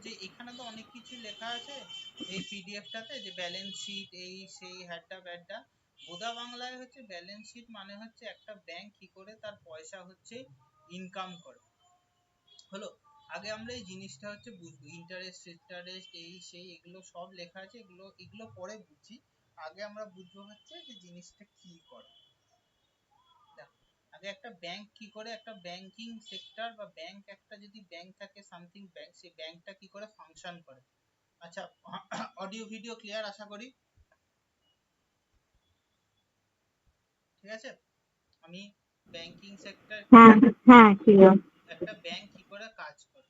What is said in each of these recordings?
যে এখানে তো অনেক কিছু লেখা আছে এই পিডিএফটাতে, যে ব্যালেন্স শিট এই সেই হ্যাড্ডা ব্যাড্ডা। বোধা বাংলায় হচ্ছে ব্যালেন্স শিট মানে হচ্ছে একটা ব্যাংক কি করে তার পয়সা হচ্ছে ইনকাম করে। হলো, আগে আমরা এই জিনিসটা হচ্ছে বুঝবো, ইন্টারেস্ট এই সেই এগুলো সব লেখা আছে, এগুলো এগুলো পরে বুঝছি। আগে আমরা বুঝবো হচ্ছে যে জিনিসটা কি করে। আগে একটা ব্যাংক কি করে, একটা ব্যাংকিং সেক্টর বা ব্যাংক, একটা যদি ব্যাংক থাকে সামথিং ব্যাংক, সেই ব্যাংকটা কি করে ফাংশন করে। আচ্ছা, অডিও ভিডিও ক্লিয়ার আশা করি, ঠিক আছে। আমি ব্যাংকিং সেক্টর, হ্যাঁ হ্যাঁ ক্লিয়ার। একটা ব্যাংক কি করে কাজ করে,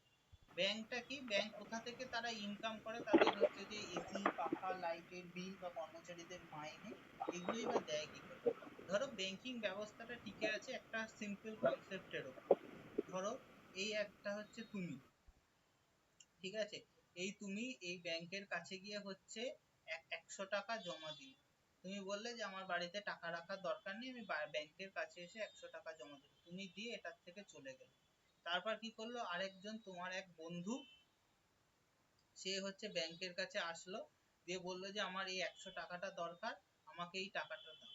ব্যাংকটা কি, ব্যাংক কোথা থেকে তারা ইনকাম করে, তাদের হচ্ছে যে এসি পাখা লাইটের বিল বা কর্মচারীদের মাইনে, এগুলোই বা দেয় কি করে। ধরো ব্যাংকিং ব্যবস্থাটা টিকে আছে একটা সিম্পল কনসেপ্টের উপর। ধরো এই একটা হচ্ছে তুমি, ঠিক আছে, এই তুমি এই ব্যাংকের কাছে গিয়ে হচ্ছে 100 টাকা জমা দিই, তুমি বললে যে আমার বাড়িতে টাকা রাখার দরকার নেই, আমি ব্যাংকের কাছে এসে 100 টাকা জমা দিই, তুমি দিয়ে এটার থেকে চলে গেলে। তারপর কি করলো, আরেকজন তোমার এক বন্ধু, সে হচ্ছে ব্যাংকের কাছে আসলো, দিয়ে বললো যে আমার এই 100 টাকাটা দরকার, আমাকে এই টাকাটা দাও,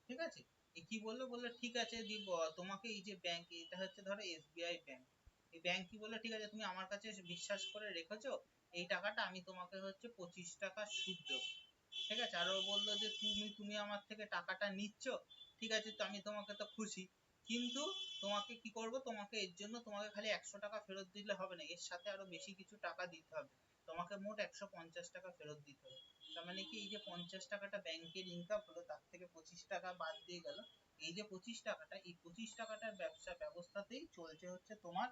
ঠিক আছে। এ কি বললো, বললো ঠিক আছে দিব তোমাকে, এই যে ব্যাংক, এটা হচ্ছে ধরো এসবিআই ব্যাংক, এই ব্যাংক কি বললো ঠিক আছে তুমি আমার কাছে বিশ্বাস করে রেখেছো, এই টাকাটা আমি তোমাকে হচ্ছে 25 টাকা সুদ দেবো, ঠিক আছে। আর ও বললো যে তুমি তুমি আমার থেকে টাকাটা নিচ্ছ, ঠিক আছে, তো আমি তোমাকে তো খুশি, কিন্তু তোমাকে কি করব, তোমাকে এর জন্য তোমাকে খালি 100 টাকা ফেরত দিলে হবে না, এর সাথে আরো বেশি কিছু টাকা দিতে হবে, তোমাকে মোট 150 টাকা ফেরত দিতে হবে। তার মানে কি, এই যে 50 টাকাটা ব্যাংকের ইনকাম হলো, তার থেকে 25 টাকা বাদ দিয়ে গেল, এই যে 25 টাকাটা, এই 25 টাকাটার ব্যবসা ব্যবস্থাতেই চলছে হচ্ছে তোমার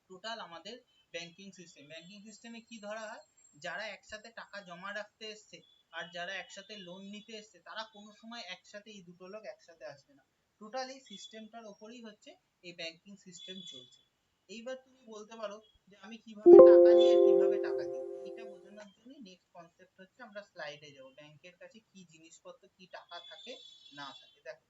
টোটাল আমাদের ব্যাংকিং সিস্টেম। ব্যাংকিং সিস্টেমে কি ধরা হয়, যারা একসাথে টাকা জমা রাখতে এসছে আর যারা একসাথে লোন নিতে এসছে, তারা কোনো সময় একসাথে, এই দুটো লোক একসাথে আসবে না, টোটালি সিস্টেমটার উপরেই হচ্ছে এই ব্যাংকিং সিস্টেম চলছে। এইবার তুমি বলতে পারো যে আমি কিভাবে টাকা নিই আর কিভাবে টাকা দিই, এইটা বোঝানোর জন্য নেক্সট কনসেপ্ট হচ্ছে আমরা স্লাইডে যাব, ব্যাংকের কাছে কি জিনিসপত্র কি টাকা থাকে না থাকে। দেখো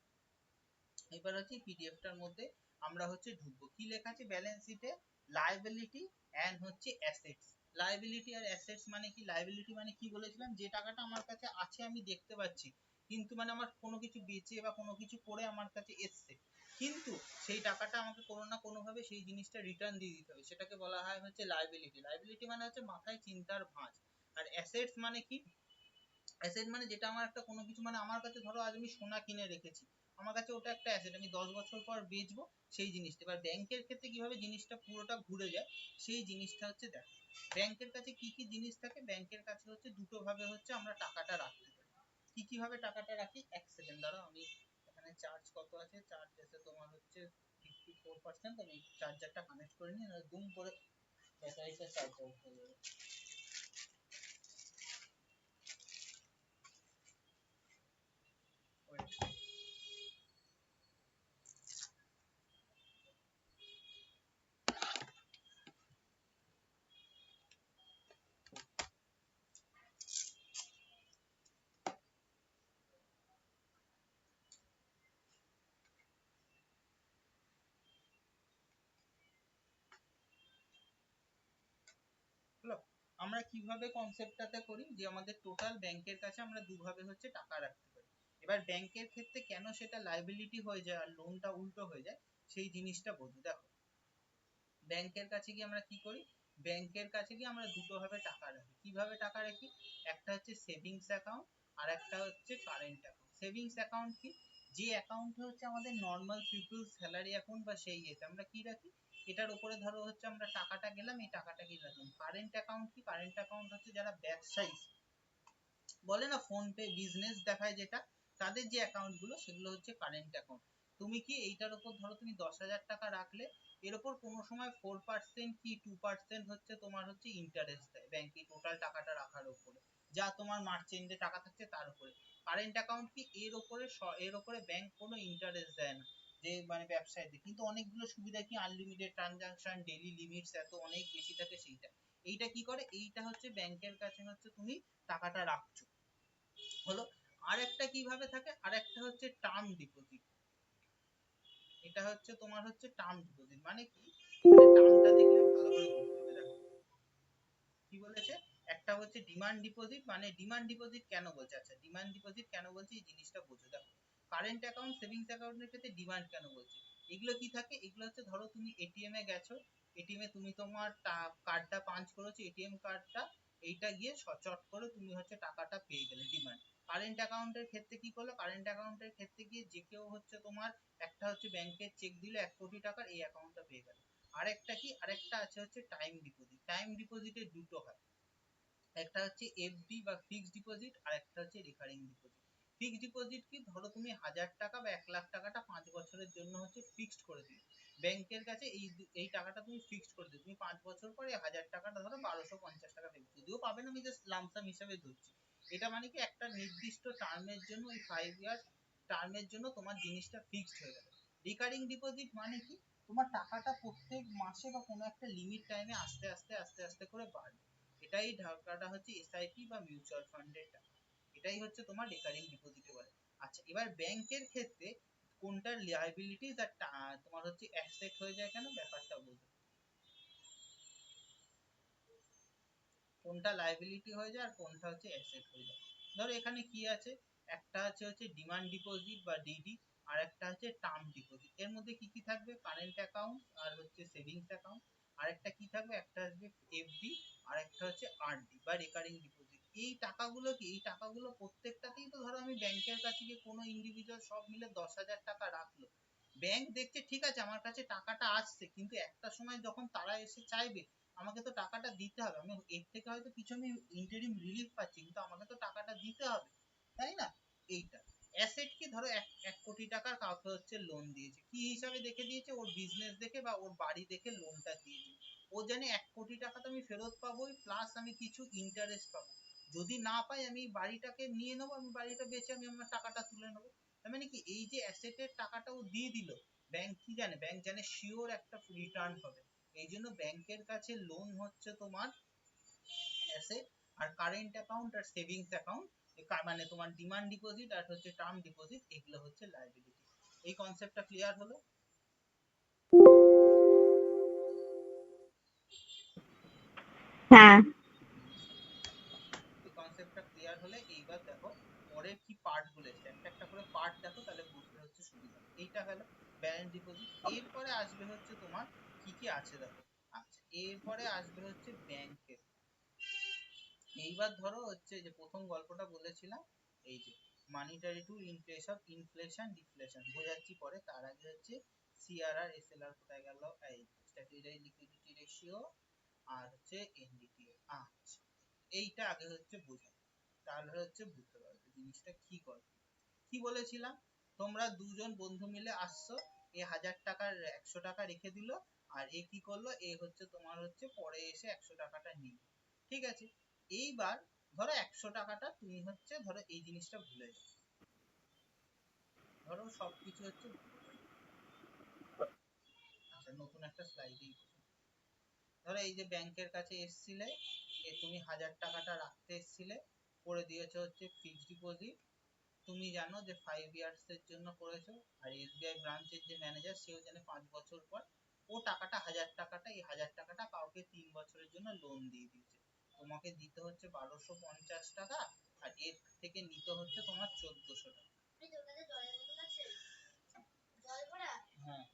এবার হচ্ছে পিডিএফটার মধ্যে আমরা হচ্ছে ঢুকবো, কি লেখা আছে ব্যালেন্স শিটে, লায়াবিলিটি এন্ড হচ্ছে অ্যাসেটস। লায়াবিলিটি আর অ্যাসেটস মানে কি, লায়াবিলিটি মানে কি বলেছিলাম, যে টাকাটা আমার কাছে আছে আমি দেখতে পাচ্ছি, কিন্তু মানে আমার কোনো কিছু বেচে বা কোনো কিছু করে আমার কাছে এসছে, কিন্তু সেই টাকাটা আমাকে কোনো না কোনো ভাবে সেই জিনিসটা রিটার্ন দিয়ে দিতে হবে, সেটাকে বলা হয় হচ্ছে লায়াবিলিটি। লায়াবিলিটি মানে হচ্ছে মাথায় চিন্তার ভাঁজ। আর অ্যাসেটস মানে কি, অ্যাসেট মানে যেটা আমার একটা কোনো কিছু, মানে আমার কাছে ধরো আজ আমি সোনা কিনে রেখেছি, আমার কাছে ওটা একটা অ্যাসেট, আমি 10 বছর পর বেচবো সেই জিনিসটা। এবার ব্যাংকের ক্ষেত্রে কিভাবে জিনিসটা পুরোটা ঘুরে যায় সেই জিনিসটা হচ্ছে দেখো, ব্যাংকের কাছে কি কি জিনিস থাকে, ব্যাংকের কাছে হচ্ছে দুটো ভাবে হচ্ছে আমরা টাকাটা রাখতে পারি। কি কি ভাবে টাকাটা রাখি, এক সেকেন্ড দাঁড়াও, আমি এখানে চার্জ কত আছে, চার্জ আছে তোমার হচ্ছে 54%, আমি চার্জারটা কানেক্ট করে নিই, দুম করে ব্যাটারিটা চার্জ হয়ে যাবে। হলো, আমরা কিভাবে কনসেপ্টটাতে করি, যে আমাদের টোটাল ব্যাংকের কাছে আমরা দুভাবে হচ্ছে টাকা রাখতে পারি। এবার ব্যাংকের ক্ষেত্রে কেন সেটা লায়াবিলিটি হয়ে যায় আর লোনটা উল্টো হয়ে যায় সেই জিনিসটা বলি। দেখো ব্যাংকের কাছে গিয়ে আমরা কি করি, ব্যাংকের কাছে গিয়ে আমরা দুটো ভাবে টাকা রাখি। কিভাবে টাকা রাখি, একটা হচ্ছে সেভিংস অ্যাকাউন্ট আর একটা হচ্ছে কারেন্ট অ্যাকাউন্ট। সেভিংস অ্যাকাউন্ট কি, যে অ্যাকাউন্টে হচ্ছে আমাদের নর্মাল পিপল স্যালারি অ্যাকাউন্ট বা সেই এতে আমরা কি রাখি, এটার উপরে ধরো হচ্ছে আমরা টাকাটা গেলাম, এই টাকাটা কি রাখলাম। কারেন্ট অ্যাকাউন্ট কি, কারেন্ট অ্যাকাউন্ট হচ্ছে যারা ব্যবসায়ী, বলে না ফোন পে বিজনেস দেখায় যেটা, তাদের যে অ্যাকাউন্ট গুলো সেগুলো হচ্ছে কারেন্ট অ্যাকাউন্ট। তুমি কি এইটার উপর ধরো তুমি 10,000 টাকা রাখলে, এর উপর কোনো সময় 4% কি 2% হচ্ছে তোমার হচ্ছে ইন্টারেস্ট দেয় ব্যাংকে টোটাল টাকাটা রাখার উপরে, যা তোমার মার্চেন্টে টাকা থাকছে তার উপরে। কারেন্ট অ্যাকাউন্ট কি, এর উপরে ব্যাংক কোনো ইন্টারেস্ট দেয় না, যে মানে ব্যবসায়ীদের, কিন্তু অনেকগুলো সুবিধা কি, আনলিমিটেড ট্রানজাকশন, ডেইলি লিমিটস এত অনেক বেশি থাকে সেইটা। এইটা কি করে, এইটা হচ্ছে ব্যাংকের কাছে হচ্ছে তুমি টাকাটা রাখছো। হলো, আরেকটা কিভাবে থাকে, আরেকটা হচ্ছে টার্ম ডিপোজিট। এটা হচ্ছে তোমার হচ্ছে টার্ম ডিপোজিট মানে কি, এখানে টার্মটা দেখলে ভালো করে বুঝতে হবে। দেখো হচ্ছে ডিমান্ড ডিপোজিট। মানে ডিমান্ড ডিপোজিট কেন বলছে, আচ্ছা ডিমান্ড ডিপোজিট কেন বলছে এই জিনিসটা বোঝো। দেখো কারেন্ট অ্যাকাউন্ট সেভিংস অ্যাকাউন্টের ক্ষেত্রে ডিমান্ড কেন বলছে, এগুলো কি থাকে, এগুলো হচ্ছে ধরো তুমি এটিএম এ গেছো, এটিএম এ তুমি তোমার কার্ডটা পাঞ্চ করেছো, এটিএম কার্ডটা, এইটা গিয়ে চট করে তুমি হচ্ছে টাকাটা পেয়ে গেলে, ডিমান্ড। কারেন্ট অ্যাকাউন্টের ক্ষেত্রে কি করলো, কারেন্ট অ্যাকাউন্টের ক্ষেত্রে গিয়ে যে কেউ হচ্ছে তোমার একটা হচ্ছে ব্যাংকের চেক দিলে 1 কোটি টাকার, এই অ্যাকাউন্টটা পেয়ে গেল। আরেকটা কি, আরেকটা আছে হচ্ছে টাইম ডিপোজিট। টাইম ডিপোজিটে দুটো হয়, একটা হচ্ছে এফডি বা ফিক্সড ডিপোজিট, আর একটা হচ্ছে রিকারিং ডিপোজিট। ফিক্সড ডিপোজিট কি, ধরো তুমি 1000 টাকা বা 1 লাখ টাকাটা 5 বছরের জন্য হচ্ছে ফিক্সড করে দিলে ব্যাংকের কাছে, এই টাকাটা তুমি ফিক্সড করে দিলে, তুমি 5 বছর পরে 1000 টাকাটা ধরো 1250 টাকা দেবে, যদিও পাবে না, আমি জাস্ট লামসাম হিসাবে ধরছি। এটা মানে কি একটা নির্দিষ্ট টার্মের জন্য, ওই 5 ইয়ার্স টার্মের জন্য তোমার জিনিসটা ফিক্সড হয়ে গেল। রিকারিং ডিপোজিট মানে কি, তোমার টাকাটা প্রত্যেক মাসে বা কোনো একটা লিমিট টাইমে আস্তে আস্তে আস্তে আস্তে করে বাড়বে। এটাই ঢাকাটা হচ্ছে এসআইপি বা মিউচুয়াল ফান্ডের টাকা, এটাই হচ্ছে তোমার রিকারিং ডিপোজিটে বলে। আচ্ছা এবার ব্যাংকের ক্ষেত্রে কোনটা লায়াবিলিটিস আর তোমার হচ্ছে অ্যাসেট হয়ে যায়, কেন ব্যাপারটা বলবো, কোনটা লায়াবিলিটি হয়ে যায় আর কোনটা হচ্ছে অ্যাসেট হয়ে যায়। ধরো এখানে কি আছে, একটা হচ্ছে ডিমান্ড ডিপোজিট বা ডিডি, আর একটা হচ্ছে টার্ম ডিপোজিট। এর মধ্যে কি কি থাকবে, কারেন্ট অ্যাকাউন্ট আর হচ্ছে সেভিংস অ্যাকাউন্ট, আর একটা কি থাকবে, একটা আসবে এফডি, আর একটা হচ্ছে আরডি বা রেকারিং ডিপোজিট। এই টাকাগুলো কি, এই টাকাগুলো প্রত্যেকটাতেই তো ধরো আমি ব্যাংকের কাছে গিয়ে কোনো ইন্ডিভিজুয়াল সব মিলে 10,000 টাকা রাখলো, ব্যাংক দেখছে ঠিক আছে আমার কাছে টাকাটা আসছে, কিন্তু একটা সময় যখন তারা এসে চাইবে আমাকে তো টাকাটা দিতে হবে, আমি এর থেকে হয়তো কিছু আমি ইন্টারিম রিলিফ পাচ্ছি, কিন্তু আমাকে তো টাকাটা দিতে হবে, তাই না। এইটা অ্যাসেট কি, ধরো 1 কোটি টাকার কাউকে হচ্ছে লোন দিয়েছে, কি হিসাবে দেখে দিয়েছে, ওর বিজনেস দেখে বা ওর বাড়ি দেখে লোনটা দিয়েছে। ও জানে 1 কোটি টাকা তো আমি ফেরত পাবোই, প্লাস আমি কিছু ইন্টারেস্ট পাবো, যদি না পাই আমি বাড়িটাকে নিয়ে নেবো, আমি বাড়িটা বেচে আমি আমার টাকাটা তুলে নেবো। তার মানে কি, এই যে অ্যাসেটের টাকাটা ও দিয়ে দিল, ব্যাংক কি জানে, ব্যাংক জানে শিওর একটা রিটার্ন হবে। এই জন্য ব্যাংকের কাছে লোন হচ্ছে তোমার অ্যাসেট, আর কারেন্ট অ্যাকাউন্ট আর সেভিংস অ্যাকাউন্ট, মানে তোমার ডিমান্ড ডিপোজিট আর হচ্ছে টার্ম ডিপোজিট, এগুলো হচ্ছে লায়াবিলিটি। এই কনসেপ্টটা ক্লিয়ার হলো? হ্যাঁ। এই কনসেপ্টটা ক্লিয়ার হলে এইবার দেখো পরের কি পার্ট গুলো এসছে, একটা একটা করে পার্ট দেখো, তাহলে বুঝতে হচ্ছে সুবিধা। এইটা হলো ব্যালেন্স ডিপোজিট। এরপরে আসবে হচ্ছে তোমার কি কি আছে দেখো। আচ্ছা এরপরে আসবে হচ্ছে ব্যাংকের। এইবার ধরো হচ্ছে যে প্রথম গল্পটা বলেছিলাম, এই যে monetary two inflation, inflation deflation বোঝাচ্ছি পরে, তার আগে হচ্ছে সিআরআর এসএলআর কোথায় গেল, এই স্ট্যাটিউটারি লিকুইডিটি রেশিও আর হচ্ছে এনডিটিএ। আচ্ছা এইটা আগে হচ্ছে বোঝা, তাহলে হচ্ছে বুঝতে পারবে জিনিসটা কি করে। কি বলেছিলাম, তোমরা দুজন বন্ধু মিলে আসছো, এ 1000 টাকার 100 টাকা রেখে দিল, আর এ কি করলো, এ হচ্ছে তোমার হচ্ছে পরে এসে 100 টাকাটা নিল, ঠিক আছে। এইবার ধরো 100 টাকাটা তুমি হচ্ছে ধরো এই জিনিসটা ভুলে যাও, ধরো সবকিছু হচ্ছে ভুলে যাও। আচ্ছা নতুন একটা স্লাইডেই ধরো এই যে ব্যাংকের কাছে এসছিলে, এ তুমি 1000 টাকাটা রাখতে এসছিলে, করে দিয়েছো হচ্ছে ফিক্সড ডিপোজিট, তুমি জানো যে 5 ইয়ার্স এর জন্য করেছো, আর এসবিআই ব্রাঞ্চের যে ম্যানেজার সেও জানে 5 বছর পর ও টাকাটা 1000 টাকাটা, এই 1000 টাকাটা কাউকে 3 বছরের জন্য লোন দিয়ে দিয়েছে, তোমাকে দিতে হচ্ছে 1250 টাকা, আর এর থেকে নিতে হচ্ছে তোমার 1400 টাকা। হ্যাঁ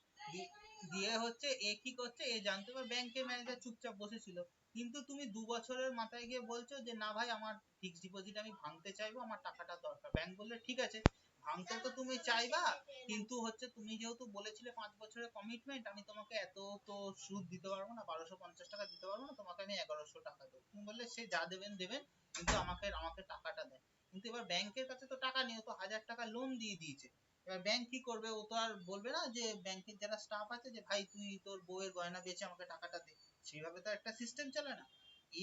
দিয়ে হচ্ছে এ কি করছে, এ জানতে পারে ব্যাংকের ম্যানেজার চুপচাপ বসেছিল, কিন্তু তুমি 2 বছরের মাথায় গিয়ে বলছো যে না ভাই আমার ফিক্সড ডিপোজিট আমি ভাঙতে চাইবো, আমার টাকাটা দরকার। ব্যাংক বললে ঠিক আছে ভাঙতে তো তুমি চাইবা, কিন্তু হচ্ছে তুমি যেহেতু বলেছিলে 5 বছরের কমিটমেন্ট, আমি তোমাকে এত তো সুদ দিতে পারবো না, 1250 টাকা দিতে পারবো না, তোমাকে আমি 1100 টাকা দেবো। তুমি বললে সে যা দেবেন দেবেন, কিন্তু আমাকে আমাকে টাকাটা দেন। কিন্তু এবার ব্যাংকের কাছে তো টাকা নেই, ও তো 1000 টাকা লোন দিয়ে দিয়েছে। এবার ব্যাংক কি করবে, ও তো আর বলবে না যে ব্যাংকের যারা স্টাফ আছে যে ভাই তুই তোর বউয়ের গয়না বেচে আমাকে টাকাটা দে, সেভাবে তো একটা সিস্টেম চলে না।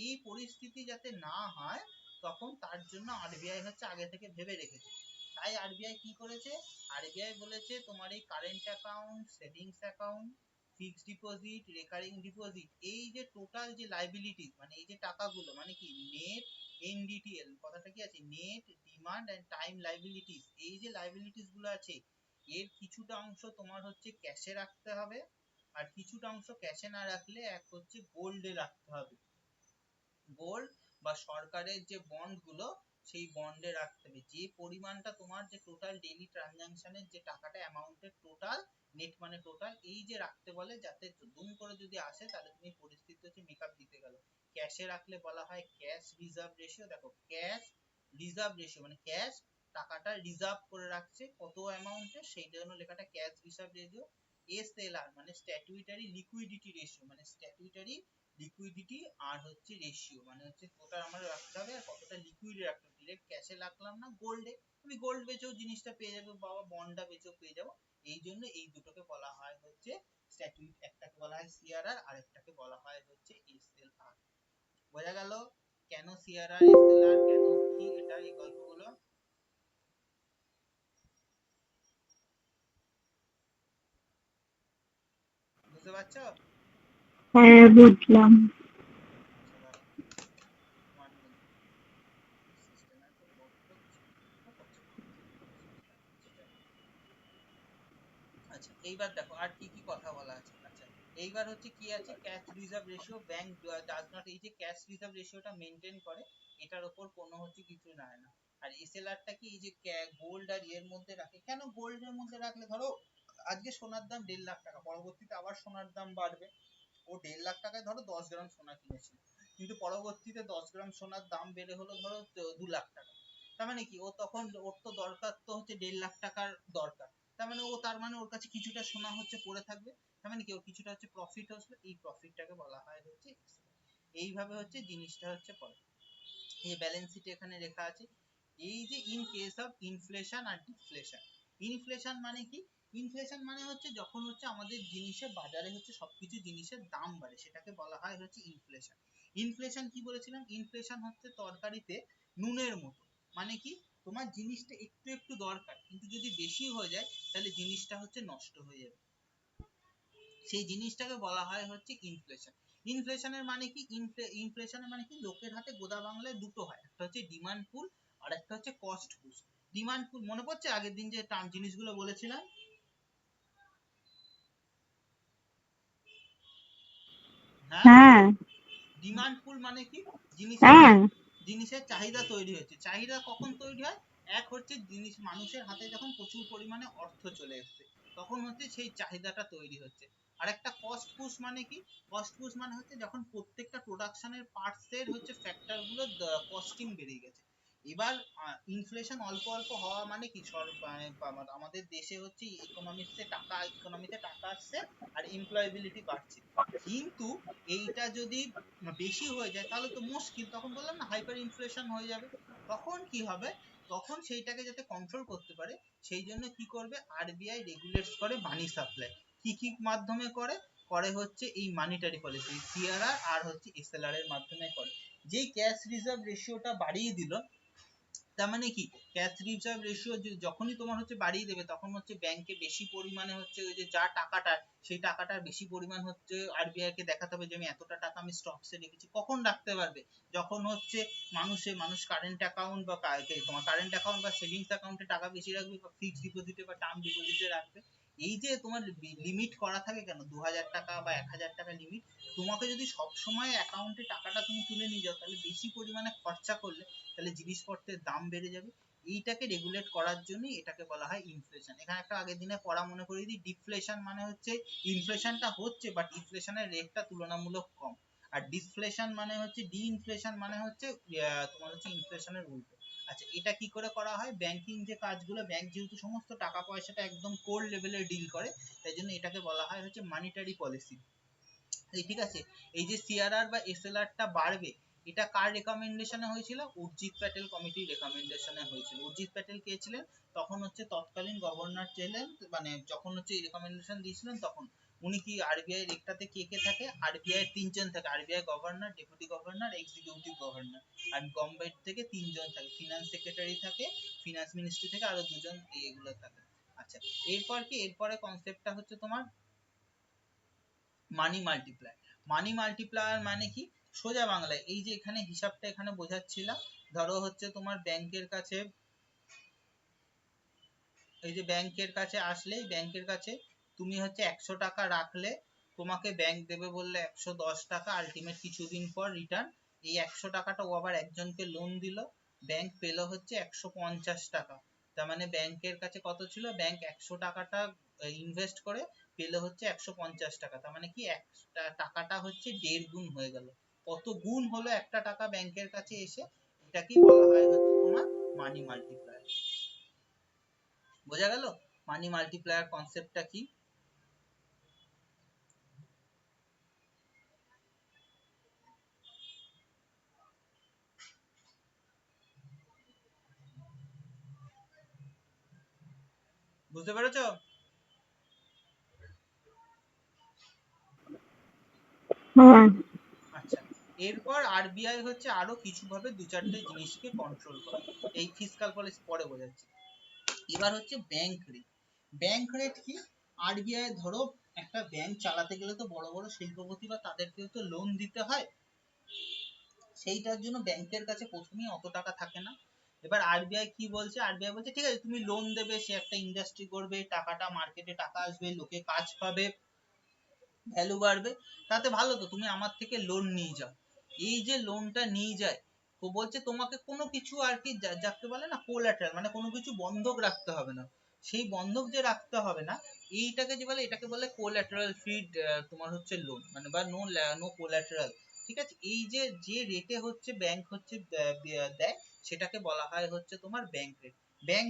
এই পরিস্থিতি যাতে না হয়, তখন তার জন্য আরবিআই হচ্ছে আগে থেকে ভেবে রেখেছে। তাই আরবিআই কি করেছে, আরবিআই বলেছে তোমার এই current account, savings account, fixed deposit, recurring deposit, এই যে টোটাল যে লাইবিলিটি, মানে এই যে টাকাগুলো, মানে কি নেট এনডিটিএল কথাটা কি আছে, net demand and time liabilities, এই যে লাইবিলিটিস গুলো আছে, এর কিছুটা অংশ তোমার হচ্ছে ক্যাশে রাখতে হবে, আর কিছুটা অংশ ক্যাশে না রাখলে এক হচ্ছে গোল্ডে রাখতে হবে। গোল্ড বা সরকারের যে বন্ড গুলো সেই বন্ডে রাখতে হবে, যে পরিমাণটা তোমার যে টোটাল ডেইলি ট্রানজাকশনের যে টাকাটা অ্যামাউন্টের টোটাল নেট মানে টোটাল এই যে রাখতে বলে, যাতে দুম করে যদি আসে তাহলে তুমি পরিস্থিতি হচ্ছে মেকআপ দিতে গেল। ক্যাশে রাখলে বলা হয় ক্যাশ রিজার্ভ রেশিও। দেখো ক্যাশ রিজার্ভ রেশিও মানে ক্যাশ টাকাটা রিজার্ভ করে রাখছে কত অ্যামাউন্টে, সেই জন্য লেখাটা ক্যাশ রিজার্ভ রেশিও। এসএলআর মানে স্ট্যাটিউটরি লিকুইডিটি রেশিও, মানে স্ট্যাটিউটরি লিকুইডিটি আর হচ্ছে রেশিও মানে হচ্ছে টোটাল আমার রাখতে হবে আর কতটা লিকুইডে রাখতে হবে। ডিরেক্ট ক্যাশে রাখলাম না, গোল্ডে তুমি গোল্ড বেচেও জিনিসটা পেয়ে যাবে, বাবা বন্ডটা বেচেও পেয়ে যাবো। এই জন্য এই দুটোকে বলা হয় হচ্ছে স্ট্যাটিউট, একটাকে বলা হয় সিআরআর আর একটাকে বলা হয় হচ্ছে এসএলআর। বোঝা গেল কেন সিআরআর এসএলআর কেন কি এটা, এই গল্পগুলো বুঝতে পারছো? হ্যাঁ, বুঝলাম। আচ্ছা দাঁড়াও 1 minute, সিস্টেম এত লোড করছে ও করছে না। আচ্ছা এইবার দেখো আর কি কি কথা বলা আছে। আচ্ছা এইবার হচ্ছে কি আছে, cash reserve ratio bank does not, এই যে ক্যাশ রিজার্ভ রেশিওটা মেইনটেইন করে এটার উপর কোনো হচ্ছে কিছু নেয় না। আর এসএলআরটা কি, এই যে গোল্ড আর এর মধ্যে রাখে, কেন গোল্ডের মধ্যে রাখলে ধরো আজকে সোনার দাম 1.5 লাখ টাকা, পরবর্তীতে আবার সোনার দাম বাড়বে, ও 1.5 লাখ টাকায় ধরো 10 গ্রাম সোনা কিনেছিল, কিন্তু পরবর্তীতে 10 গ্রাম সোনার দাম বেড়ে হলো ধরো 2 লাখ টাকা। তার মানে কি ও তখন ওর তো দরকার তো হচ্ছে 1.5 লাখ টাকার দরকার, তার মানে ওর কাছে কিছুটা সোনা হচ্ছে পড়ে থাকবে, তার মানে কি ওর কিছুটা হচ্ছে প্রফিট আসবে, এই প্রফিটটাকে বলা হয় হচ্ছে এইভাবে হচ্ছে জিনিসটা হচ্ছে পড়ে। এই ব্যালেন্স শিট এখানে লেখা আছে। এই যে in case of inflation R deflation, inflation মানে কি, ইনফ্লেশন মানে হচ্ছে যখন হচ্ছে আমাদের জিনিসের বাজারে হচ্ছে সবকিছু জিনিসের দাম বাড়ে সেটাকে বলা হয় হচ্ছে ইনফ্লেশন। ইনফ্লেশন কি বলেছিলাম, ইনফ্লেশন হচ্ছে তরকারিতে নুনের মতো, মানে কি তোমার জিনিসটা একটু একটু দরকার কিন্তু যদি বেশি হয়ে যায় তাহলে জিনিসটা হচ্ছে নষ্ট হয়ে যাবে, সেই জিনিসটাকে বলা হয় হচ্ছে ইনফ্লেশন। ইনফ্লেশনের মানে কি, ইনফ্লেশনের মানে কি লোকের হাতে গোদা বাংলায় দুটো হয়, একটা হচ্ছে ডিমান্ড পুল আর একটা হচ্ছে কস্ট পুশ। ডিমান্ড পুল মনে পড়ছে আগের দিন যে টার্ম জিনিসগুলো বলেছিলাম? হ্যাঁ, হ্যাঁ, ডিমান্ড পুল মানে কি, জিনিসের হ্যাঁ, জিনিসের চাহিদা তৈরি হচ্ছে, চাহিদা কখন তৈরি হয়, এক হচ্ছে জিনিস মানুষের হাতে যখন প্রচুর পরিমাণে অর্থ চলে এসছে তখন হচ্ছে সেই চাহিদাটা তৈরি হচ্ছে। আর একটা কস্ট পুশ মানে কি, কস্ট পুশ মানে হচ্ছে যখন প্রত্যেকটা প্রোডাকশনের পার্টস এর হচ্ছে ফ্যাক্টর গুলো কস্টিং বেড়ে গেছে। এবার ইনফ্লেশন অল্প অল্প হওয়া মানে কি, আমাদের দেশে হচ্ছে ইকোনমিতে টাকা আসছে আর এমপ্লয়াবিলিটি বাড়ছে, কিন্তু এইটা যদি বেশি হয়ে যায় তাহলে তো মুশকিল, তখন বললাম না হাইপার ইনফ্লেশন হয়ে যাবে। তখন কি হবে, তখন সেইটাকে যাতে কন্ট্রোল করতে পারে সেই জন্য কি করবে, আরবিআই রেগুলেটস করে মানি সাপ্লাই। কি কি মাধ্যমে করে, করে হচ্ছে এই মানিটারি পলিসি সিআরআর আর হচ্ছে এসএলআর এর মাধ্যমে করে। যেই ক্যাশ রিজার্ভ রেশিওটা বাড়িয়ে দিল, তার মানে কি ক্যাশ রিজার্ভ রেশিও যখনই তোমার হচ্ছে বাড়িয়ে দেবে তখন হচ্ছে ব্যাংকে বেশি পরিমাণে হচ্ছে ওই যে যা টাকাটা সেই টাকাটার বেশি পরিমাণ হচ্ছে আরবিআই কে দেখাতে হবে যে আমি এতটা টাকা আমি স্টকসে রেখেছি। কখন রাখতে পারবে, যখন হচ্ছে মানুষ কারেন্ট অ্যাকাউন্ট বা তোমার কারেন্ট অ্যাকাউন্ট বা সেভিংস অ্যাকাউন্টে টাকা বেশি রাখবে বা ফিক্সড ডিপোজিটে বা টার্ম ডিপোজিটে রাখবে। এই যে তোমার লিমিট করা থাকে কেন 2000 টাকা বা 1000 টাকা লিমিট, তোমাকে যদি সব সময় অ্যাকাউন্টে টাকাটা তুমি তুলে নিয়ে যাও তাহলে বেশি পরিমাণে খরচা করলে তাহলে জিনিসপত্রের দাম বেড়ে যাবে। এইটাকে রেগুলেট করার জন্যই এটাকে বলা হয় ইনফ্লেশন। এখানে একটা আগের দিনে পড়া মনে করিয়ে দিই, ডিফ্লেশন মানে হচ্ছে ইনফ্লেশনটা হচ্ছে বাট ইনফ্লেশনের রেটটা তুলনামূলক কম, আর ডিফ্লেশন মানে হচ্ছে ইনফ্লেশন মানে হচ্ছে তোমার হচ্ছে ইনফ্লেশনের উল্টো। আচ্ছা এটা কি করে করা হয়, ব্যাংকিং যে কাজগুলো, ব্যাংক যেহেতু সমস্ত টাকা পয়সাটা একদম কোর লেভেলে ডিল করে তাই জন্য এটাকে বলা হয় হচ্ছে মানিটারি পলিসি। ঠিক আছে, এই যে সিআরআর বা এসএলআর টা বাড়বে এটা কার রেকমেন্ডেশনে হয়েছিল, উর্জিত প্যাটেল কমিটির রেকমেন্ডেশনে হয়েছিল। উর্জিত প্যাটেল কে ছিলেন, তখন হচ্ছে তৎকালীন গভর্নর ছিলেন, মানে যখন হচ্ছে এই রেকমেন্ডেশন দিয়েছিলেন তখন উনি কি আরবিআই এর একটাতে কে কে থাকে, আরবিআই তিনজন থাকে, RBI governor, deputy governor, executive governor, আর গভর্নমেন্ট থেকে তিনজন থাকে, ফিনান্স সেক্রেটারি থাকে, ফিনান্স মিনিস্ট্রি থেকে আরো দুজন এগুলো থাকে। আচ্ছা এরপর কি, এরপরে কনসেপ্টটা হচ্ছে তোমার মানি মাল্টিপ্লায়ার। মানি মাল্টিপ্লায়ার মানে কি, সোজা বাংলায় এই যে এখানে হিসাবটা এখানে বোঝাচ্ছিলাম, ধরো হচ্ছে তোমার ব্যাংকের কাছে, এই যে ব্যাংকের কাছে আসলে ব্যাংকের কাছে তুমি হচ্ছে 100 টাকা রাখলে তোমাকে ব্যাংক দেবে বললে 110 টাকা, আলটিমেট কিছুদিন পর রিটার্ন এই 100 টাকাটা ও আবার একজনকে লোন দিল, ব্যাংক পেল হচ্ছে 150 টাকা। তার মানে ব্যাংকের কাছে কত ছিল, ব্যাংক 100 টাকাটা ইনভেস্ট করে পেল হচ্ছে 150 টাকা। তার মানে কি টাকাটা হচ্ছে 1.5 গুণ হয়ে গেল। কত গুণ হলো একটা টাকা ব্যাংকের কাছে এসে, এটাকেই বলা হয় হচ্ছে তোমার মানি মাল্টিপ্লায়ার। বোঝা গেল মানি মাল্টিপ্লায়ার কনসেপ্টটা কি? বুঝতে পেরেছো? হ্যাঁ। আচ্ছা, এরপর আরবিআই হচ্ছে আরো কিছু ভাবে দু চারটে জিনিসকে কন্ট্রোল করে, এই ফিসকাল পলিসি পরে বোঝাচ্ছি। এবার হচ্ছে ব্যাংক রেট। ব্যাংক রেট কি? আরবিআই ধরো একটা ব্যাংক চালাতে গেলে তো বড় বড় শিল্পপতি বা তাদেরকেও তো লোন দিতে হয়, সেইটার জন্য ব্যাংকের কাছে প্রথমেই অত টাকা থাকে না। এবার আরবিআই কি বলছে, আরবিআই বলছে ঠিক আছে তুমি লোন দেবে, সে একটা ইন্ডাস্ট্রি করবে, টাকাটা মার্কেটে টাকা আসবে, লোকে কাজ পাবে, ভ্যালু বাড়বে, তাতে ভালো তো, তুমি আমার থেকে লোন নিয়ে যাও। এই যে লোনটা নিয়ে যায়, তো বলছে তোমাকে কোনো কিছু আর কি যাকে বলে না কোল্যাটারাল, মানে কোনো কিছু বন্ধক রাখতে হবে না। সেই বন্ধক যে রাখতে হবে না, এইটাকে যে বলে, এটাকে বলে কোল্যাটারাল ফ্রি তোমার হচ্ছে লোন, মানে বা নো কোল্যাটারাল। ঠিক আছে, এই যে যে রেটে হচ্ছে ব্যাংক হচ্ছে দেয়, সেটাকে বলা হয় হচ্ছে তোমার ব্যাংক রেট। ব্যাংক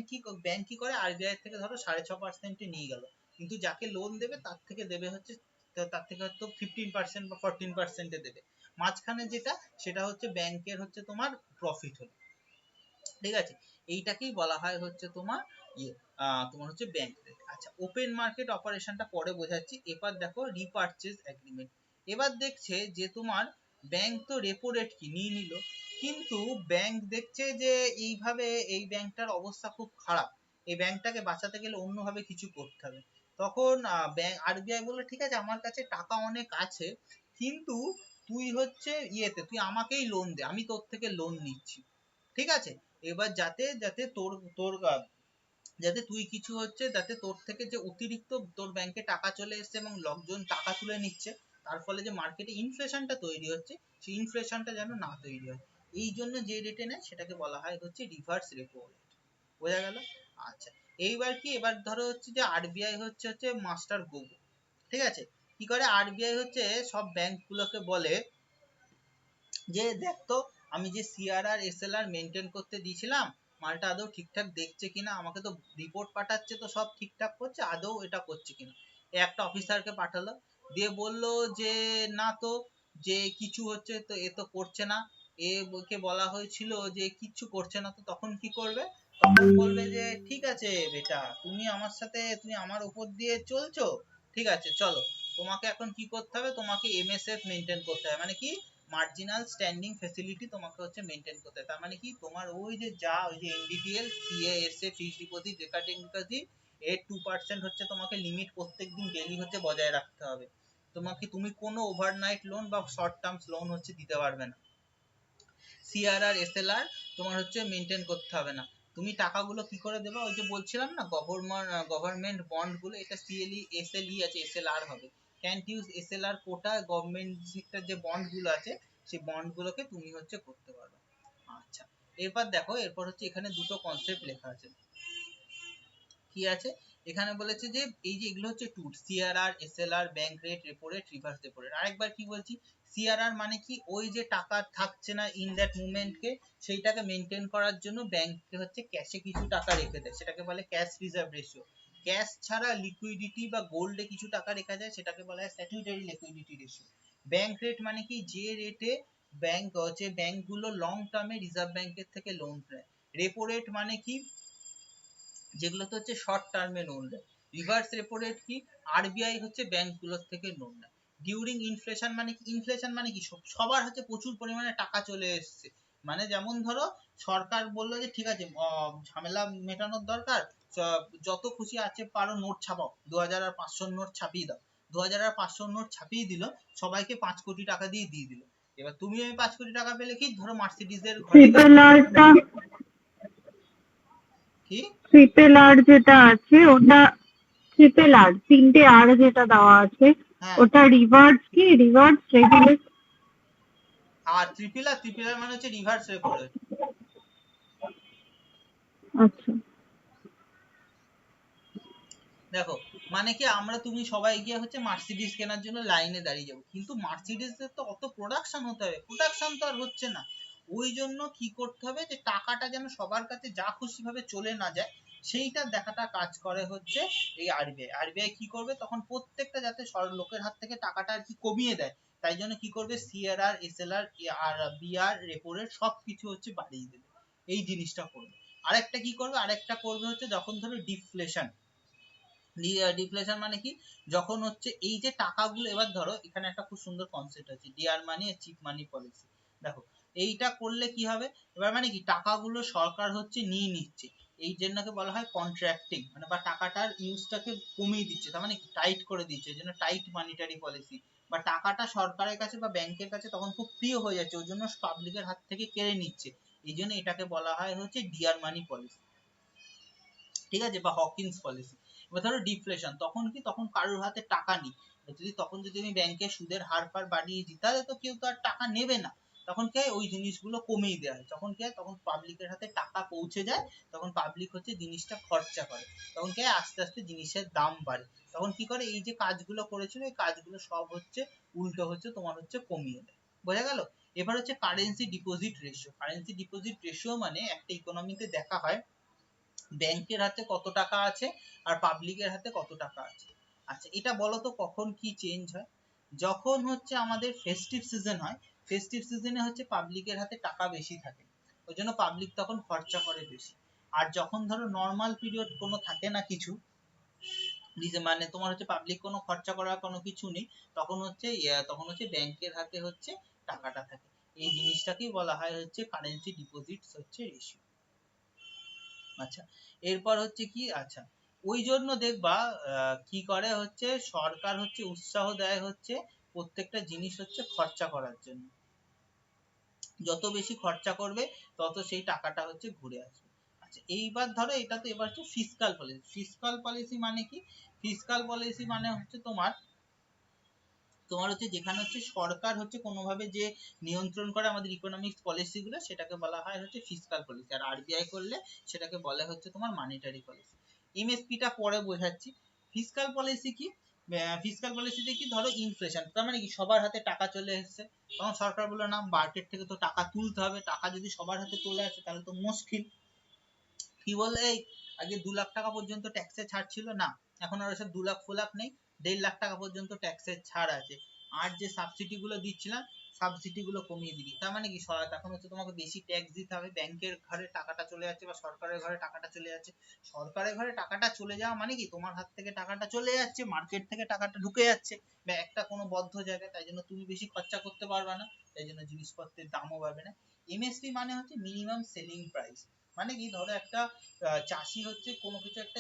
কি করে, আরবিআই থেকে ধরো 6.5% নিয়ে গেল, কিন্তু যাকে লোন দেবে তার থেকে দেবে হচ্ছে, তার থেকে হয়তো 15% বা 14% দেবে, মাঝখানে যেটা সেটা হচ্ছে ব্যাংকের হচ্ছে তোমার প্রফিট হলো। ঠিক আছে, এইটাকেই বলা হয় হচ্ছে তোমার ইয়ে তোমার হচ্ছে ব্যাংক রেট। আচ্ছা, ওপেন মার্কেট অপারেশনটা পরে বোঝাচ্ছি। এবার দেখো রিপারচেজ এগ্রিমেন্ট। এবার দেখছে যে তোমার ব্যাংক তো রেপো রেট কি নিয়ে নিল, কিন্তু ব্যাংক দেখছে যে এইভাবে এই ব্যাংকটার অবস্থা খুব খারাপ, এই ব্যাংকটাকে বাঁচাতে গেলে অন্যভাবে কিছু করতে হবে। তখন আরবিআই বললো ঠিক আছে আমার কাছে টাকা অনেক আছে, কিন্তু তুই হচ্ছে তুই আমাকেই লোন দে, আমি তোর থেকে লোন নিচ্ছি। ঠিক আছে, এবার যাতে যাতে তোর তোর যাতে তুই কিছু হচ্ছে, যাতে তোর থেকে যে অতিরিক্ত তোর ব্যাংকে টাকা চলে এসছে এবং লোকজন টাকা তুলে নিচ্ছে, তার ফলে যে মার্কেটে ইনফ্লেশনটা তৈরি হচ্ছে, সেই ইনফ্লেশনটা যেন না তৈরি হয়, এই জন্য যে রেটে নেয় সেটাকে বলা হয় হচ্ছে রিভার্স রেপো রেট। বোঝা গেল? আচ্ছা, এইবার কি, এবার ধরো হচ্ছে যে আরবিআই হচ্ছে হচ্ছে মাস্টার গোগো। ঠিক আছে, কি করে আরবিআই হচ্ছে সব ব্যাংকগুলোকে বলে যে দেখতো আমি যে সিআরআর এসএলআর মেনটেন করতে দিয়েছিলাম, মালটা আদৌ ঠিকঠাক দেখছে কিনা, আমাকে তো রিপোর্ট পাঠাচ্ছে তো সব ঠিকঠাক করছে, আদৌ এটা করছে কিনা। একটা অফিসারকে পাঠালো, দিয়ে বলল যে না তো, যে কিছু হচ্ছে তো এ তো করছে না। কে বলা হয়েছিল যে কিচ্ছু করছে না, তো তখন কি করবে, তখন বলবে যে ঠিক আছে বেটা, তুমি আমার সাথে, তুমি আমার উপর দিয়ে চলছো, ঠিক আছে চলো, তোমাকে এখন কি করতে হবে, তোমাকে এমএসএফ মেনটেন করতে হবে, মানে কি মার্জিনাল স্ট্যান্ডিং ফ্যাসিলিটি তোমাকে হচ্ছে মেনটেন করতে হবে। তার মানে কি তোমার ওই যে ওই যে এনডিটিএল সিএএসএ ফিক্সড ডিপোজিট রেকারিং ডিপোজিট এর 2% হচ্ছে তোমাকে লিমিট প্রত্যেকদিন ডেইলি হচ্ছে বজায় রাখতে হবে। তুমি কোনো ওভারনাইট লোন বা শর্ট টার্মস লোন হচ্ছে দিতে পারবে না। সিআরআর এসএলআর তোমার হচ্ছে মেনটেন করতে হবে না। তুমি টাকাগুলো কি করে দেবে, ওই যে বলছিলাম না গভর্নমেন্ট বন্ড গুলো, এটা সিএলই এসএলই আছে, এসএলআর হবে, can't use SLR quota, government sector যে বন্ড গুলো আছে সেই বন্ড গুলোকে তুমি হচ্ছে করতে পারবে। আচ্ছা, এরপর দেখো, এরপর হচ্ছে এখানে দুটো কনসেপ্ট লেখা আছে। কি আছে এখানে, বলেছে যে এই যে এগুলো হচ্ছে tool, CRR SLR, bank rate, repo rate, reverse repo rate. আরেকবার কি বলছি, সিআরআর মানে কি, ওই যে টাকা থাকছে না ইন দ্যাট মুভমেন্টকে, সেইটাকে মেনটেন করার জন্য ব্যাংকে হচ্ছে ক্যাশে কিছু টাকা রেখে দেয়, সেটাকে বলে ক্যাশ রিজার্ভ রেশিও। ক্যাশ ছাড়া লিকুইডিটি বা গোল্ডে কিছু টাকা রেখা যায়, সেটাকে বলা হয় statutory liquidity ratio. Bank rate মানে কি, যে রেটে ব্যাংকগুলো লং টার্মে রিজার্ভ ব্যাংকের থেকে লোন নেয়। রেপো রেট মানে কি, যেগুলোতে হচ্ছে শর্ট টার্মে লোন দেয়। রিভার্স রেপো রেট কি, আরবিআই হচ্ছে ব্যাংকগুলোর থেকে লোন নেয়। ডিউরিং ইনফ্লেশন মানে কি, ইনফ্লেশন মানে কি সবার হচ্ছে প্রচুর পরিমাণে টাকা চলে এসছে, মানে যেমন ধরো সরকার বললো যে ঠিক আছে ঝামেলা মেটানোর দরকার, যত খুশি আছে পারো নোট ছাপাও, 2000 আর 500 নোট ছাপিয়ে দাও, 2000 আর 500 নোট ছাপিয়ে দিল, সবাইকে 5 কোটি টাকা দিয়ে দিল। এবার তুমি আমি 5 কোটি টাকা পেলে কি, ধরো মার্সিডিজের ঘরে ট্রিপল আরটা, কি ট্রিপল আর যেটা আছে ওটা, ট্রিপল আর 3টে আর যেটা দেওয়া আছে, হ্যাঁ ওটা রিভার্স কি, রিভার্স রেগুলেট, আর ট্রিপল আর মানে হচ্ছে রিভার্স রেপো রেট। আচ্ছা। দেখো মানে কি আমরা তুমি সবাই গিয়ে হচ্ছে মার্সিডিজ কেনার জন্য লাইনে দাঁড়িয়ে যাবো, কিন্তু মার্সিডিজের তো অত প্রোডাকশন হতে হবে, প্রোডাকশন তো আর হচ্ছে না। ওই জন্য কি করতে হবে যে টাকাটা যেন সবার কাছে যা খুশি ভাবে চলে না যায়, সেইটা দেখাটা কাজ করে হচ্ছে এই আরবিআই। আরবিআই কি করবে তখন প্রত্যেকটা যাতে লোকের হাত থেকে টাকাটা আর কি কমিয়ে দেয়, তাই জন্য কি করবে সিআরআর এসএলআর আর বিআর রেপো রেট সবকিছু হচ্ছে বাড়িয়ে দেবে, এই জিনিসটা করবে। আরেকটা কি করবে, আরেকটা করবে হচ্ছে যখন ধরো ডিফ্লেশন, ডিফ্লেশন মানে কি, যখন হচ্ছে এই যে টাকাগুলো, এবার ধরো এখানে একটা খুব সুন্দর কনসেপ্ট আছে ডিয়ার মানি আর চিপ মানি পলিসি। দেখো এইটা করলে কি হবে, এবার মানে কি টাকাগুলো সরকার হচ্ছে নিয়ে নিচ্ছে, এই জন্যকে বলা হয় কন্ট্রাক্টিং, মানে বা টাকাটার ইউজটাকে কমিয়ে দিচ্ছে, তার মানে কি টাইট করে দিচ্ছে, এই জন্য টাইট মানিটারি পলিসি। বা টাকাটা সরকারের কাছে বা ব্যাংকের কাছে তখন খুব প্রিয় হয়ে যাচ্ছে, ওই জন্য পাবলিকের হাত থেকে কেড়ে নিচ্ছে, এই জন্য এটাকে বলা হয় হচ্ছে ডিয়ার মানি পলিসি, ঠিক আছে, বা হকিন্স পলিসি। এবার ধরো ডিফ্লেশন, তখন কি, তখন কারোর হাতে টাকা নেই, যদি তখন যদি আমি ব্যাংকে সুদের হার ফার বাড়িয়ে দিই তাহলে তো কেউ তো আর টাকা নেবে না, তখন কি হয় ওই জিনিসগুলো কমিয়ে দেওয়া হয়, তখন কি হয় তখন পাবলিকের হাতে টাকা পৌঁছে যায়, তখন পাবলিক হচ্ছে জিনিসটা খরচা করে, তখন কি হয় আস্তে আস্তে জিনিসের দাম বাড়ে, তখন কি করে এই যে কাজগুলো করেছিল এই কাজগুলো সব হচ্ছে উল্টো হচ্ছে তোমার হচ্ছে কমিয়ে দেয়, বোঝা গেল। এবার হচ্ছে currency deposit ratio. Currency deposit ratio মানে একটা ইকোনমিতে দেখা হয় ব্যাংকের হাতে কত টাকা আছে আর পাবলিকের হাতে কত টাকা আছে। আচ্ছা এটা বলো তো কখন কি চেঞ্জ হয়, যখন হচ্ছে আমাদের ফেস্টিভ সিজন হয়, ফেস্টিভ সিজনে হচ্ছে পাবলিকের হাতে টাকা বেশি থাকে, ওই জন্য পাবলিক তখন খরচা করে বেশি। আর যখন ধরো নর্মাল পিরিয়ড কোনো থাকে না কিছু, মানে তোমার হচ্ছে পাবলিক কোনো খরচা করার কোনো কিছু নেই, তখন হচ্ছে ব্যাংকের হাতে হচ্ছে টাকাটা থাকে, এই জিনিসটাকেই বলা হয় হচ্ছে কারেন্সি ডিপোজিটস হচ্ছে রেশিও। আচ্ছা এরপর হচ্ছে কি, আচ্ছা ওই জন্য দেখবা কি করে হচ্ছে সরকার হচ্ছে উৎসাহ দেয় হচ্ছে প্রত্যেকটা জিনিস হচ্ছে খরচা করার জন্য, যত বেশি খরচা করবে তত সেই টাকাটা হচ্ছে ঘুরে আসবে। আচ্ছা এইবার ধরো এটা তো এবার হচ্ছে ফিসকাল পলিসি। ফিসকাল পলিসি মানে কি, ফিসকাল পলিসি মানে হচ্ছে তোমার তোমার হচ্ছে যেখানে হচ্ছে সরকার হচ্ছে কোনোভাবে যে নিয়ন্ত্রণ করে আমাদের ইকোনমিক্স পলিসি গুলো, সেটাকে বলা হয় হচ্ছে ফিসকাল পলিসি, আর আরবিআই করলে সেটাকে বলে হচ্ছে তোমার মানিটারি পলিসি। এমএসপি টা পরে বোঝাচ্ছি। ফিসকাল পলিসি কি, ফিসকাল পলিসিতে কি, ধরো ইনফ্লেশন, তার মানে কি সবার হাতে টাকা চলে এসেছে, তখন সরকার বললো না মার্কেট থেকে তো টাকা তুলতে হবে, টাকা যদি সবার হাতে চলে আসে তাহলে তো মুশকিল, কি বলে এই আগে 2 লাখ টাকা পর্যন্ত ট্যাক্সে ছাড় ছিল না, এখন আর ওসব 2 লাখ ফোলাখ নেই, 1.5 লাখ টাকা পর্যন্ত ট্যাক্সের ছাড় আছে, আর যে সাবসিডি গুলো দিচ্ছিলাম সাবসিডি গুলো কমিয়ে দিবি, তার মানে কি সহায়তা, এখন হচ্ছে তোমাকে বেশি ট্যাক্স দিতে হবে, ব্যাংকের ঘরে টাকাটা চলে যাচ্ছে বা সরকারের ঘরে টাকাটা চলে যাচ্ছে, সরকারের ঘরে টাকাটা চলে যাওয়া মানে কি তোমার হাত থেকে টাকাটা চলে যাচ্ছে, মার্কেট থেকে টাকাটা ঢুকে যাচ্ছে বা একটা কোনো বদ্ধ জায়গায়, তাই জন্য তুমি বেশি খরচা করতে পারবে না, তাই জন্য জিনিসপত্রের দামও বাড়বে না। এমএসপি মানে হচ্ছে মিনিমাম সেলিং প্রাইস, মানে কি ধরো একটা চাষি হচ্ছে কোনো কিছু একটা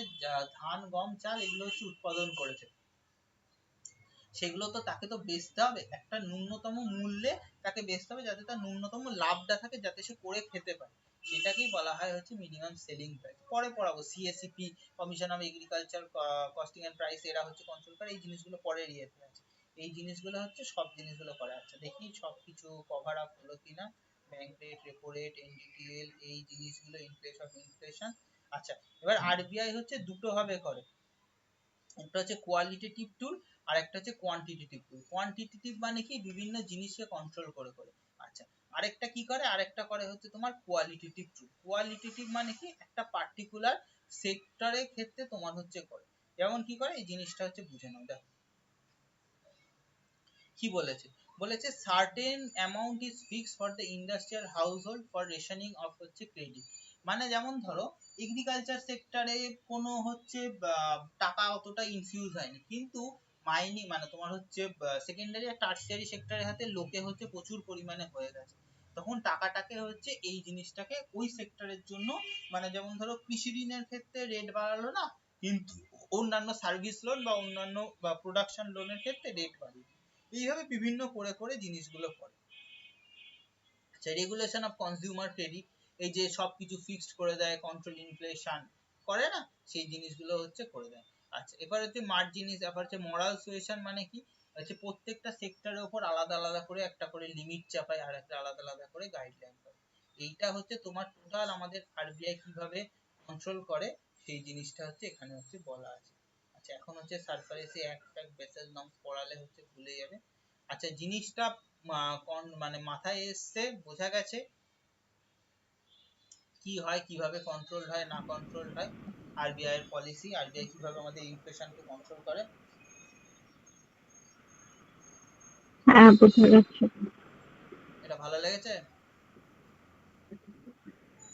ধান গম চাল এগুলো হচ্ছে উৎপাদন করেছে, সেগুলো তো তাকে তো বেচতে হবে একটা ন্যূনতম মূল্যে, তাকে বেচতে হবে যাতে তার ন্যূনতম লাভটা থাকে, যাতে সে করে খেতে পারে, সেটাকেই বলা হয় হচ্ছে মিনিমাম সেলিং প্রাইস। পরে পড়াবো সিএসিপি, commission of agriculture costing and price, এরা হচ্ছে কন্ট্রোল করে, এই জিনিসগুলো পরে ইয়েতে আছে, এই জিনিসগুলো হচ্ছে সব জিনিসগুলো করে। আচ্ছা দেখি সবকিছু কভার আপ হলো কিনা, ব্যাংক রেট, রেপো রেট, এনডিটিএল, এই জিনিসগুলো, ইনফ্লেশন। আচ্ছা এবার আরবিআই হচ্ছে দুটো ভাবে করে, একটা হচ্ছে কোয়ালিটেটিভ টুল আর একটা হচ্ছে কোয়ান্টিটেটিভ টুল। কোয়ান্টিটেটিভ মানে কি বিভিন্ন জিনিসকে কন্ট্রোল করে করে। আচ্ছা আরেকটা কি করে, আরেকটা করে হচ্ছে তোমার কোয়ালিটেটিভ টুল। কোয়ালিটেটিভ মানে কি একটা পার্টিকুলার সেক্টরের ক্ষেত্রে তোমার হচ্ছে করে, যেমন কি করে এই জিনিসটা হচ্ছে বুঝে নাও। দেখো কি বলেছে, বলেছে certain amount is fixed for the industrial household for rationing of হচ্ছে ক্রেডিট, মানে যেমন ধরো এগ্রিকালচার সেক্টরে কোনো হচ্ছে টাকা অতটা ইনফিউজ হয়নি, কিন্তু মাইনিং মানে তোমার হচ্ছে সেকেন্ডারি আর টার্সিয়ারি সেক্টরের হাতে লোকে হচ্ছে প্রচুর পরিমাণে হয়ে গেছে, তখন টাকাটাকে হচ্ছে এই জিনিসটাকে ওই সেক্টরের জন্য, মানে যেমন ধরো কৃষি ঋণের ক্ষেত্রে রেট বাড়ালো না, কিন্তু অন্যান্য সার্ভিস লোন বা অন্যান্য বা প্রোডাকশন লোনের ক্ষেত্রে রেট বাড়িয়ে, এইভাবে বিভিন্ন করে করে জিনিসগুলো করে। আচ্ছা রেগুলেশন অফ কনজিউমার ক্রেডিট, এই যে সবকিছু ফিক্সড করে দেয়, কন্ট্রোল ইনফ্লেশন করে না, সেই জিনিসগুলো হচ্ছে করে দেয়। আচ্ছা এবার হচ্ছে মার্জিনিস, এবার হচ্ছে মোরাল সুয়েশন মানে কি, হচ্ছে প্রত্যেকটা সেক্টরের উপর আলাদা আলাদা করে একটা করে লিমিট চাপায় আর একটা আলাদা আলাদা করে গাইডলাইন করে। এইটা হচ্ছে তোমার টোটাল আমাদের আরবিআই কিভাবে কন্ট্রোল করে সেই জিনিসটা হচ্ছে এখানে হচ্ছে বলা আছে। আচ্ছা এখন হচ্ছে সারফারেসি অ্যাক্ট বেসিস নর্মস পড়ালে হচ্ছে ভুলে যাবে। আচ্ছা জিনিসটা মানে মাথায় এসছে, বোঝা গেছে কি হয়, কিভাবে কন্ট্রোল হয় না কন্ট্রোল হয়, আরবিআই এর পলিসি, আরবিআই কিভাবে আমাদের ইনফ্লেশনকে কন্ট্রোল করে। হ্যাঁ বোঝা যাচ্ছে। এটা ভালো লেগেছে?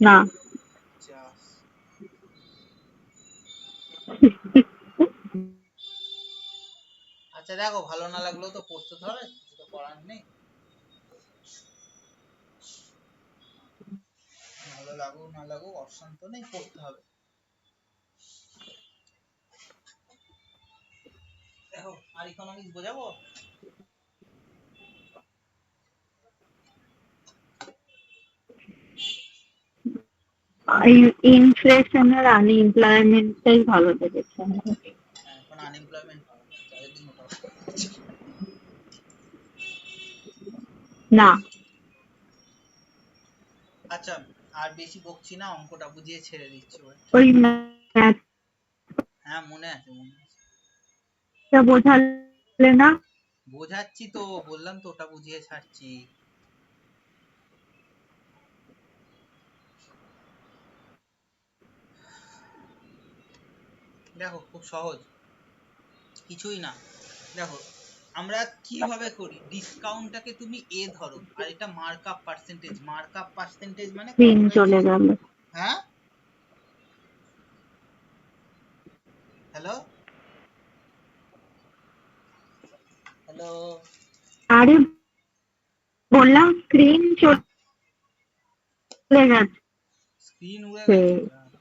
না। জাস আচ্ছা দেখো, ভালো না লাগলেও তো পড়তে তো হবে, কিছু তো করার নেই। ভালো লাগুক না লাগুক অপশন তো নেই, পড়তে হবে। দেখো আর ইকোনমিক্স বোঝাবো? ইনফ্লেশন আর আনএমপ্লয়মেন্টটাই ভালো লেগেছে আমার। হ্যাঁ, এখন আনএমপ্লয়মেন্ট হবে, চারিদিন ওটা। না। আচ্ছা আর বেশি বকছি না, অঙ্কটা বুঝিয়ে ছেড়ে দিচ্ছি। ওই ম্যাথটা হ্যাঁ মনে আছে মনে আছে, বোঝালে না? বোঝাচ্ছি তো, বললাম তো ওটা বুঝিয়ে ছাড়ছি। দেখো খুব সহজ, কিছুই না। দেখো আমরা কিভাবে করি, ডিসকাউন্টটাকে তুমি এ ধরো আর এটা মার্কআপ পার্সেন্টেজ, মার্কআপ পার্সেন্টেজ মানে দিন কতটা চলে জিনিস। গেল। হ্যাঁ হ্যালো হ্যালো, আরে বললাম স্ক্রিন চলে গেছে। স্ক্রিন উড়ে গেছে? আচ্ছা,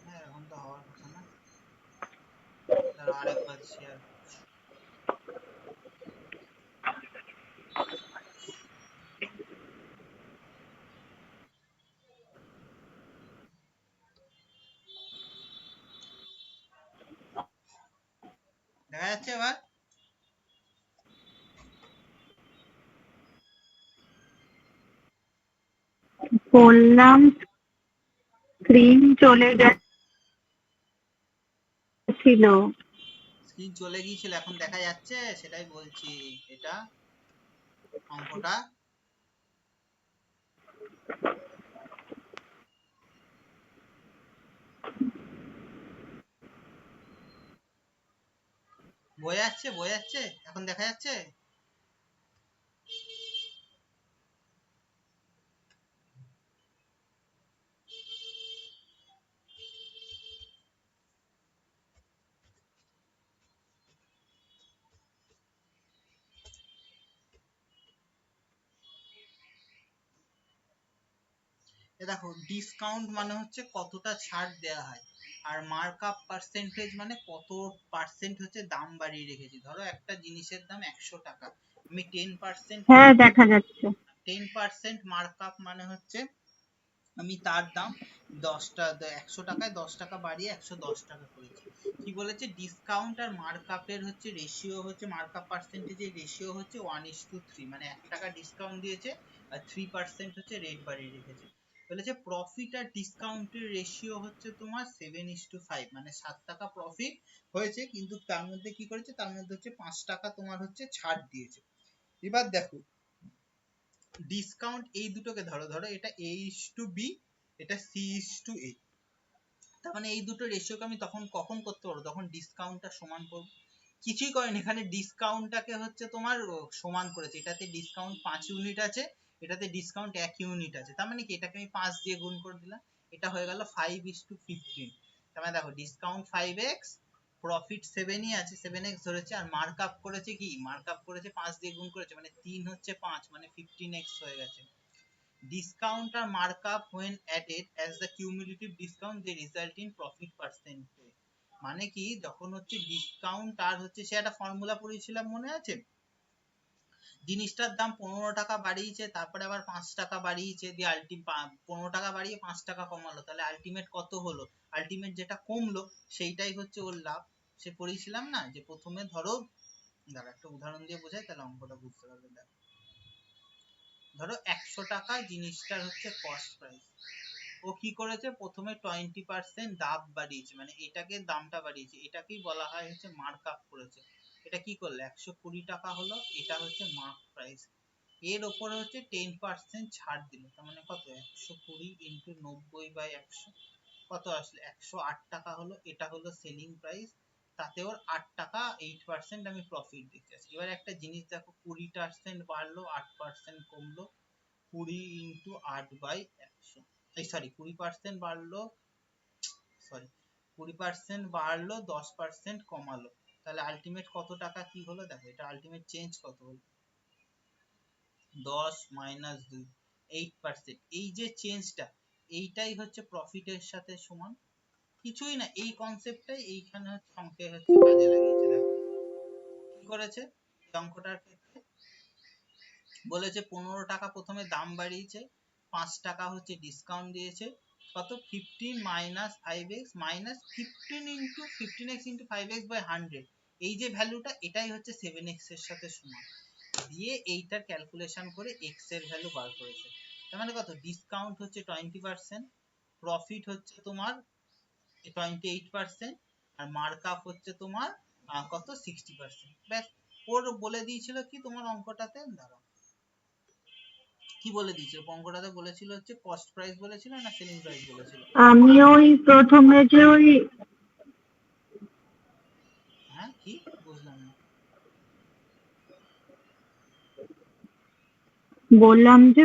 হ্যাঁ এখন তো হওয়ার কথা না। দাঁড়াও আরেকবার শেয়ার করছি। দেখা যাচ্ছে এবার? বললাম স্ক্রিন চলে গেছিল। স্ক্রিন চলে গিয়েছিল, এখন দেখা যাচ্ছে, সেটাই বলছি। এটা অঙ্কটা বোঝা যাচ্ছে, বোঝা যাচ্ছে, এখন দেখা যাচ্ছে। এ দেখো ডিসকাউন্ট মানে হচ্ছে কতটা ছাড় দেওয়া হয়, আর মার্কআপ পার্সেন্টেজ মানে কত পার্সেন্ট হচ্ছে দাম বাড়িয়ে রেখেছি। ধরো একটা জিনিসের দাম 100 টাকা, আমি 10% হ্যাঁ মার্কআপ, দেখা যাচ্ছে। 10% মার্কআপ মানে হচ্ছে আমি তার দাম 100 টাকায় 10 টাকা বাড়িয়ে 110 টাকা করেছি। কি বলেছে, ডিসকাউন্ট আর মার্কআপের হচ্ছে রেশিও হচ্ছে, মার্কআপ পার্সেন্টেজের রেশিও হচ্ছে 1:3, মানে 1 টাকা ডিসকাউন্ট দিয়েছে আর 3% হচ্ছে রেট বাড়িয়ে রেখেছে। বলেছে প্রফিট আর ডিসকাউন্টের রেশিও হচ্ছে তোমার 7:5, মানে 7 টাকা প্রফিট হয়েছে, কিন্তু তার মধ্যে কি করেছে, তার মধ্যে হচ্ছে 5 টাকা তোমার হচ্ছে ছাড় দিয়েছে। এবার দেখো ডিসকাউন্ট এই দুটোকে ধরো, ধরো এটা A:B, এটা C:A, তার মানে এই দুটো রেশিওকে আমি তখন কখন করতে পারবো, তখন ডিসকাউন্টটা সমান করবো। কিছুই করেনি, এখানে ডিসকাউন্টটাকে হচ্ছে তোমার সমান করেছে, এটাতে ডিসকাউন্ট 5 ইউনিট আছে, এটাতে ডিসকাউন্ট 1 ইউনিট আছে, তার মানে কি এটাকে আমি 5 দিয়ে গুণ করে দিলাম, এটা হয়ে গেল 5:15। তার মানে দেখো ডিসকাউন্ট 5x, প্রফিট 7ই আছে, 7x ধরেছে, আর মার্কআপ করেছে কি, মার্কআপ করেছে 5 দিয়ে গুণ করেছে, মানে 3 হচ্ছে 5, মানে 15x হয়ে গেছে। Discount or markup when added as the cumulative discount they result in profit percentage। মানে কি যখন হচ্ছে ডিসকাউন্ট আর হচ্ছে, সে একটা ফর্মুলা পড়েছিলাম মনে আছে, জিনিসটার দাম 15 টাকা বাড়িয়েছে, তারপরে আবার 5 টাকা বাড়িয়েছে, দিয়ে 15 টাকা বাড়িয়ে 5 টাকা কমালো, তাহলে আলটিমেট কত হলো, আলটিমেট যেটা কমলো সেইটাই হচ্ছে ওর লাভ। সে পড়েছিলাম না যে প্রথমে ধরো, দাঁড়া একটা উদাহরণ দিয়ে বোঝাই তাহলে অঙ্কটা বুঝতে পারবে। দেখো ধরো 100 টাকা জিনিসটার হচ্ছে কস্ট প্রাইস। ও কি করেছে, প্রথমে 20% দাম বাড়িয়েছে, মানে এটাকে দামটা বাড়িয়েছে, এটাকেই বলা হয় হচ্ছে মার্ক আপ করেছে। এটা কি করলো, 120 টাকা হলো, এটা হচ্ছে মার্ক প্রাইস। এর ওপরে হচ্ছে 10% ছাড় দিল, তার মানে কত, 120 ইন্টু 90/100 কত আসলে 108 টাকা হলো। এটা হলো সেলিং প্রাইস, তাতে ওর 8 টাকা 8% আমি প্রফিট দিচ্ছি। এবার একটা জিনিস দেখো, 20% বাড়লো 8% কমলো, 20 ইন্টু 8/100, এই সরি 20% বাড়লো, সরি 20% বাড়লো 10% কমালো, তাহলে আলটিমেট কত টাকা কি হলো, দেখো এটা আলটিমেট চেঞ্জ কত হলো, 10 মাইনাস 2, 8%। এই যে চেঞ্জটা, এইটাই হচ্ছে প্রফিটের সাথে সমান। কিছুই না, এই কনসেপ্টটাই এইখানে হচ্ছে অঙ্কে হচ্ছে কাজে লাগিয়েছে। দেখো কি করেছে, এই অঙ্কটার ক্ষেত্রে বলেছে 15 টাকা প্রথমে দাম বাড়িয়েছে, 5 টাকা হচ্ছে ডিসকাউন্ট দিয়েছে, কত 15 minus 5x minus 15 into 15x into 5x by 100, এই যে ভ্যালুটা এটাই হচ্ছে 7x এর সাথে সমান, দিয়ে এইটার ক্যালকুলেশন করে x এর ভ্যালু বার করেছে। তার মানে কত, ডিসকাউন্ট হচ্ছে 20%, প্রফিট হচ্ছে তোমার 28%, আর মার্কআপ হচ্ছে তোমার কত 60%। ব্যাস, ওর বলে দিয়েছিল কি তোমার অঙ্কটাতে, দাঁড়াও কি বলে দিয়েছিল অঙ্কটাতে, বলেছিল হচ্ছে কস্ট প্রাইস বলেছিল না সেলিং প্রাইস বলেছিল? আমি ওই প্রথমে যে ওই হ্যাঁ কি, বুঝলাম না। বললাম যে